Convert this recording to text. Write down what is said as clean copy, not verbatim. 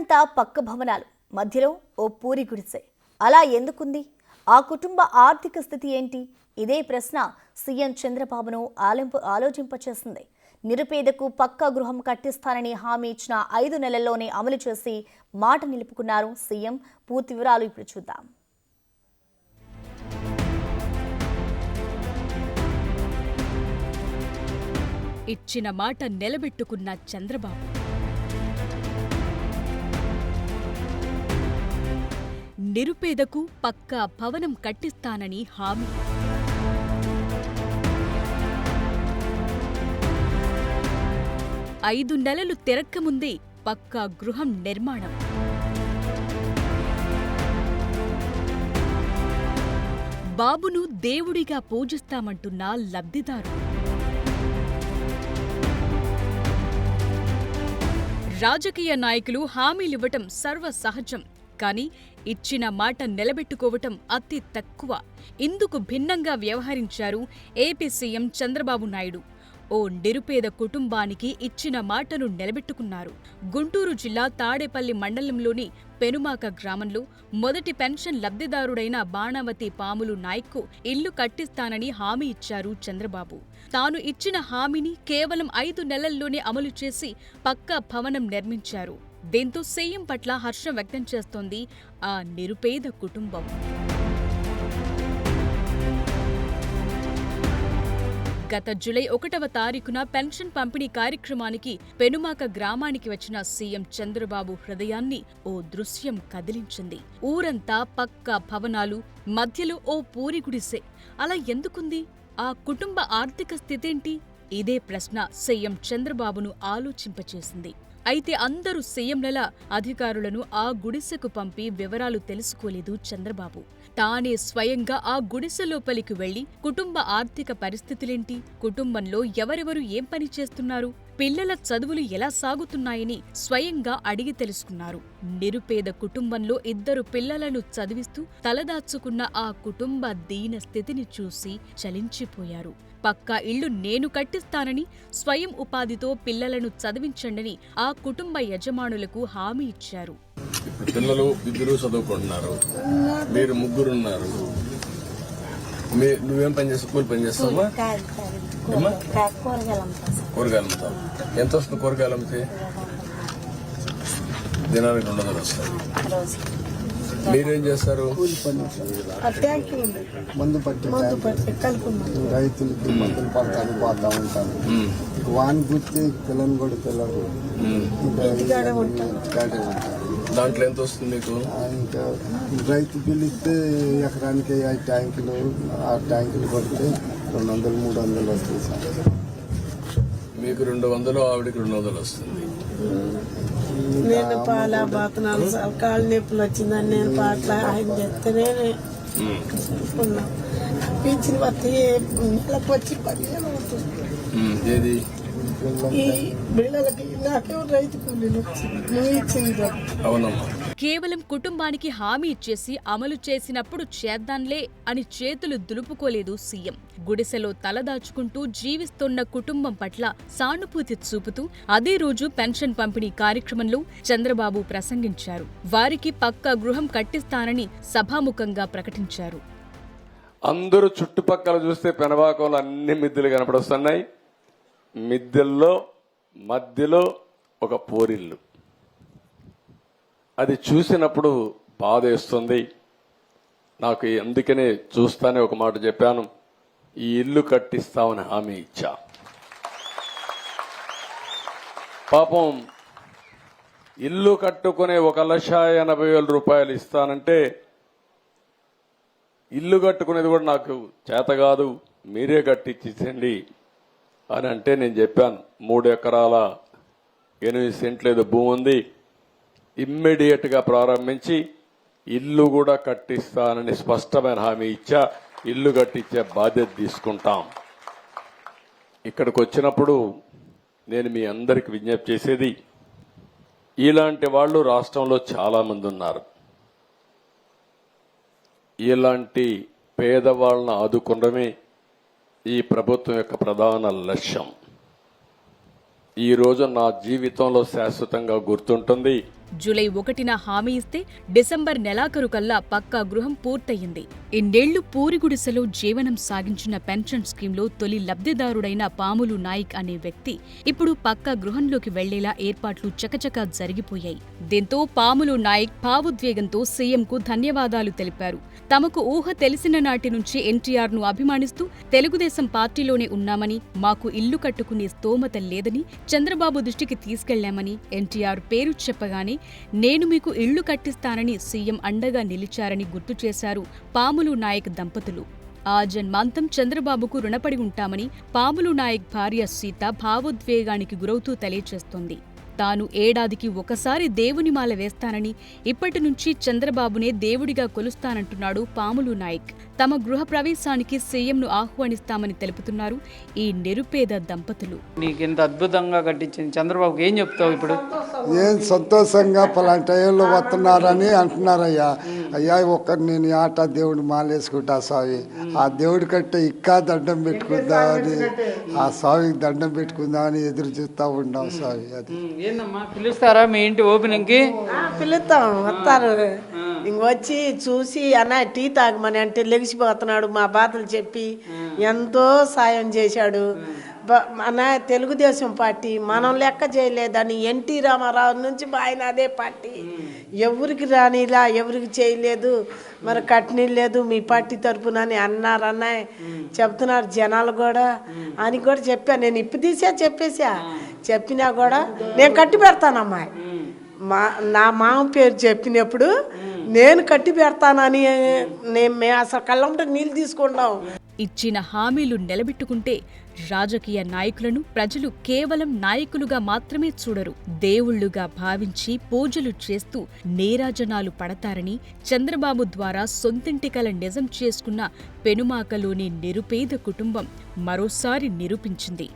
ఊరంతా పక్క భవనాలు, మధ్యలో ఓ పూరి గుడిసె. అలా ఎందుకుంది? ఆ కుటుంబ ఆర్థిక స్థితి ఏంటి? ఇదే ప్రశ్న సీఎం చంద్రబాబును ఆలోచింపచేసింది. నిరుపేదకు పక్కా గృహం కట్టిస్తానని హామీ ఇచ్చిన 5 నెలల్లోనే అమలు చేసి మాట నిలుపుకున్నారు సీఎం. పూర్తి వివరాలు ఇప్పుడు చూద్దాం. ఇచ్చిన మాట నిలబెట్టుకున్న చంద్రబాబు నిరుపేదకు పక్కా భవనం కట్టిస్తానని హామీ. ఐదు నెలలు తిరక్కముందే పక్కా గృహం నిర్మాణం. బాబును దేవుడిగా పూజిస్తామంటున్న లబ్ధిదారు. రాజకీయ నాయకులు హామీలివ్వటం సర్వసహజం. కానీ ఇచ్చిన మాట నిలబెట్టుకోవటం అతి తక్కువ. ఇందుకు భిన్నంగా వ్యవహరించారు ఏపీ సీఎం చంద్రబాబు నాయుడు. ఓ నిరుపేద కుటుంబానికి ఇచ్చిన మాటను నిలబెట్టుకున్నారు. గుంటూరు జిల్లా తాడేపల్లి మండలంలోని పెనుమాక గ్రామంలో మొదటి పెన్షన్ లబ్ధిదారుడైన బాణావతి పాములు నాయక్కు ఇల్లు కట్టిస్తానని హామీ ఇచ్చారు చంద్రబాబు. తాను ఇచ్చిన హామీని కేవలం 5 నెలల్లోనే అమలు చేసి పక్కా భవనం నిర్మించారు. దీంతో సీఎం పట్ల హర్షం వ్యక్తం చేస్తోంది ఆ నిరుపేద కుటుంబం. గత జూలై 1వ తారీఖున పెన్షన్ పంపిణీ కార్యక్రమానికి పెనుమాక గ్రామానికి వచ్చిన సీఎం చంద్రబాబు హృదయాన్ని ఓ దృశ్యం కదిలించింది. ఊరంతా పక్కా భవనాలు, మధ్యలో ఓ పూరి గుడిసె. అలా ఎందుకుంది? ఆ కుటుంబ ఆర్థిక స్థితేంటి? ఇదే ప్రశ్న సీఎం చంద్రబాబును ఆలోచింపచేసింది. అయితే అందరూ సీఎంలలా అధికారులను ఆ గుడిసెకు పంపి వివరాలు తెలుసుకోలేదు చంద్రబాబు. తానే స్వయంగా ఆ గుడిసె లోపలికి వెళ్లి కుటుంబ ఆర్థిక పరిస్థితులేంటి, కుటుంబంలో ఎవరెవరు ఏం పని చేస్తున్నారు, పిల్లల చదువులు ఎలా సాగుతున్నాయని స్వయంగా అడిగి తెలుసుకున్నారు. నిరుపేద కుటుంబంలో 2 పిల్లలను చదివిస్తూ తలదాచుకున్న ఆ కుటుంబ దీన స్థితిని చూసి చలించిపోయారు. పక్కా ఇళ్లు నేను కట్టిస్తానని, స్వయం ఉపాధితో పిల్లలను చదివించండని ఆ కుటుంబ యజమానులకు హామీ ఇచ్చారు. పిల్లలు 2 చదువుకుంటున్నారు, మీరు 3 ఉన్నారు. నువ్వేం పని చేస్తావు? కూలి పని చేస్తావా? కూరగాయలు అమ్ముతావు. ఎంత వస్తుంది కూరగాయలు అమ్మితే? దినానికి 200 వస్తుంది. మీరేం చేస్తారు? మందు పట్టి రైతులకి మందులు పడతాను పోతా ఉంటాను. వాని గుర్తి పిల్లని కూడా పిల్లలు దాంట్లో ఎంత వస్తుంది మీకు? ఇంకా రైతు బిల్లు ఇస్తే ఎకరానికి 5 ట్యాంకులు 6 ట్యాంకులు పడితే 200-300 వస్తుంది సార్. మీకు 200, ఆవిడకి 200 వస్తుంది. నేను పాల బాతనాలు సార్, కాళ్ళు నొప్పులు వచ్చిందని నేను పాటలు ఆయన చెప్తేనే పింఛన్ వస్తే నెలకు వచ్చి 10,000 అవుతుంది. ఈ బిళ్ళలకి నాకే రైతు కూలీలు ఇచ్చింది. అవునమ్మా. కేవలం కుటుంబానికి హామీ ఇచ్చేసి అమలు చేసినప్పుడు చేద్దాంలే అని చేతులు దులుపుకోలేదు సీఎం. గుడిసెలో తలదాచుకుంటూ జీవిస్తున్న కుటుంబం పట్ల సానుభూతి చూపుతూ అదే రోజు పెన్షన్ పంపిణీ కార్యక్రమంలో చంద్రబాబు ప్రసంగించారు. వారికి పక్కా గృహం కట్టిస్తానని సభాముఖంగా ప్రకటించారు. అందరూ చుట్టుపక్కల చూస్తే పెనబాకంలో అన్ని మిద్దెలు కనపడొస్తున్నాయి. మిద్దెల్లో మధ్యలో ఒక పోరిల్లు. అది చూసినప్పుడు బాధేస్తుంది నాకు. అందుకనే చూస్తానే ఒక మాట చెప్పాను, ఈ ఇల్లు కట్టిస్తామని హామీ ఇచ్చా. పాపం ఇల్లు కట్టుకునే 1,80,000 రూపాయలు ఇస్తానంటే, ఇల్లు కట్టుకునేది కూడా నాకు చేత కాదు, మీరే కట్టించండి అని అంటే నేను చెప్పాను 3 ఎకరాల 8 సెంట్లు ఏదో భూమి ఉంది, ఇమ్మీడియట్ గా ప్రారంభించి ఇల్లు కూడా కట్టిస్తానని స్పష్టమైన హామీ ఇచ్చా. ఇల్లు కట్టించే బాధ్యత తీసుకుంటాం. ఇక్కడికి వచ్చినప్పుడు నేను మీ అందరికి విజ్ఞప్తి చేసేది, ఇలాంటి వాళ్ళు రాష్ట్రంలో చాలా మంది ఉన్నారు. ఇలాంటి పేదవాళ్ళను ఆదుకోవడమే ఈ ప్రభుత్వం యొక్క ప్రధాన లక్ష్యం. ఈ రోజు నా జీవితంలో శాశ్వతంగా గుర్తుంటుంది. జూలై 1న హామీ ఇస్తే డిసెంబర్ నెలాఖరు కల్లా పక్కా గృహం పూర్తయింది. ఇన్నేళ్లు పూరిగుడిసెలో జీవనం సాగించిన పెన్షన్ స్కీంలో తొలి లబ్ధిదారుడైన పాములు నాయక్ అనే వ్యక్తి ఇప్పుడు పక్కా గృహంలోకి వెళ్లేలా ఏర్పాట్లు చకచకా జరిగిపోయాయి. దీంతో పాములు నాయక్ భావోద్వేగంతో సీఎంకు ధన్యవాదాలు తెలిపారు. తమకు ఊహ తెలిసిన నాటి నుంచి ఎన్టీఆర్ ను అభిమానిస్తూ తెలుగుదేశం పార్టీలోనే ఉన్నామని, మాకు ఇల్లు కట్టుకునే స్తోమత లేదని చంద్రబాబు దృష్టికి తీసుకెళ్లామని, ఎన్టీఆర్ పేరు చెప్పగానే నేను మీకు ఇళ్లు కట్టిస్తానని సీఎం అండగా నిలిచారని గుర్తు చేశారు పాములు నాయక్ దంపతులు. ఆ జన్మాంతం చంద్రబాబుకు రుణపడి ఉంటామని పాములు నాయక్ భార్య సీత భావోద్వేగానికి గురవుతూ తెలియచేస్తోంది. తాను ఏడాదికి ఒకసారి దేవుని మాల వేస్తానని, ఇప్పటి నుంచి చంద్రబాబునే దేవుడిగా కొలుస్తానంటున్నాడు పాములు నాయక్. తమ గృహ ప్రవేశానికి సీఎంను ఆహ్వానిస్తామని తెలుపుతున్నారు ఈ నిరుపేద దంపతులు. నీకు ఇంత అద్భుతంగా కట్టించింది చంద్రబాబుకి ఏం చెప్తావు ఇప్పుడు? ఏం సంతోషంగా పలాంటి టైంలో వస్తున్నారని అంటున్నారయ్యా. అయ్యా నేను ఆట దేవుడు మాలేసుకుంటా స్వామి, ఆ దేవుడి కంటే ఇంకా దండం పెట్టుకుందామని, ఆ స్వామికి దండం పెట్టుకుందామని ఎదురు చూస్తూ ఉన్నాం స్వామి. అది ఏందమ్మా పిలుస్తారా మీ ఇంటి ఓపెనింగ్ కి? పిలుస్తాం, వస్తారు. ఇంకొచ్చి చూసి అన్న టీ తాగమని అంటే లెగిసిపోతున్నాడు. మా బాధలు చెప్పి ఎంతో సాయం చేశాడు. మన తెలుగుదేశం పార్టీ మనం లెక్క చేయలేదని ఎన్టీ రామారావు నుంచి ఆయన అదే పార్టీ ఎవరికి రానిలా, ఎవరికి చేయలేదు, మరి కట్టినీళ్ళు మీ పార్టీ తరపున అని అన్నారన్న చెప్తున్నారు జనాలు కూడా అని కూడా చెప్పా. నేను ఇప్పు తీసా చెప్పినా కూడా నేను కట్టి పెడతానమ్మా. నా మామ పేరు చెప్పినప్పుడు నేను కట్టి పెడతానని మేము అసలు కళ్ళంటే నీళ్ళు తీసుకుంటాం. ఇచ్చిన హామీలు నిలబెట్టుకుంటే రాజకీయ నాయకులను ప్రజలు కేవలం నాయకులుగా మాత్రమే చూడరు, దేవుళ్లుగా భావించి పూజలు చేస్తూ నీరాజనాలు పడతారని చంద్రబాబు ద్వారా సొంతింటి కల నిజం చేసుకున్న పెనుమాకలోని నిరుపేద కుటుంబం మరోసారి నిరూపించింది.